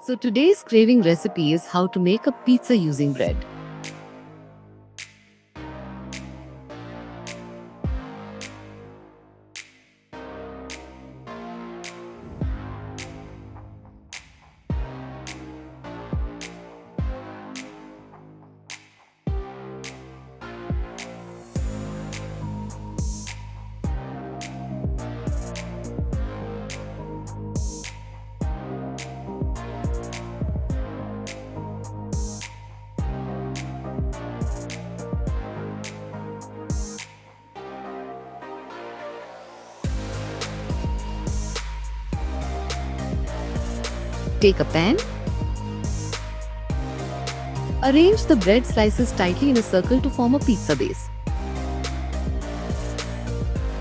So today's craving recipe is how to make a pizza using bread. Take a pan. Arrange the bread slices tightly in a circle to form a pizza base.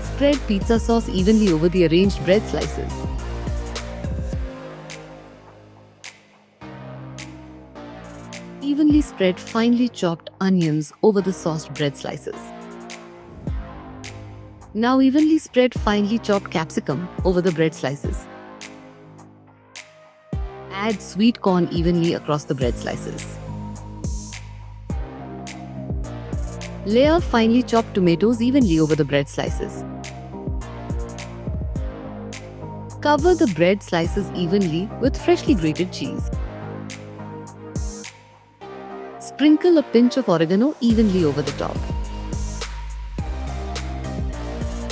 Spread pizza sauce evenly over the arranged bread slices. Evenly spread finely chopped onions over the sauced bread slices. Now evenly spread finely chopped capsicum over the bread slices. Add sweet corn evenly across the bread slices. Layer finely chopped tomatoes evenly over the bread slices. Cover the bread slices evenly with freshly grated cheese. Sprinkle a pinch of oregano evenly over the top.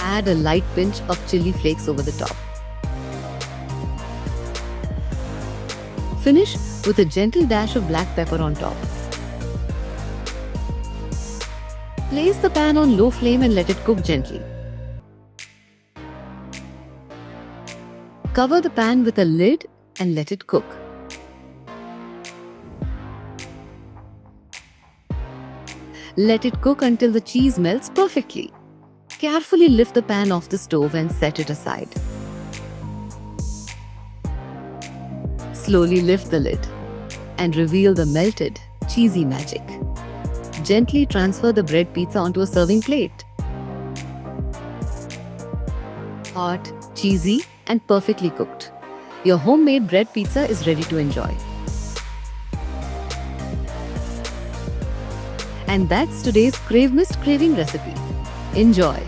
Add a light pinch of chili flakes over the top. Finish with a gentle dash of black pepper on top. Place the pan on low flame and let it cook gently. Cover the pan with a lid and let it cook. Let it cook until the cheese melts perfectly. Carefully lift the pan off the stove and set it aside. Slowly lift the lid and reveal the melted, cheesy magic. Gently transfer the bread pizza onto a serving plate. Hot, cheesy, and perfectly cooked. Your homemade bread pizza is ready to enjoy. And that's today's Crave Missed Craving recipe. Enjoy!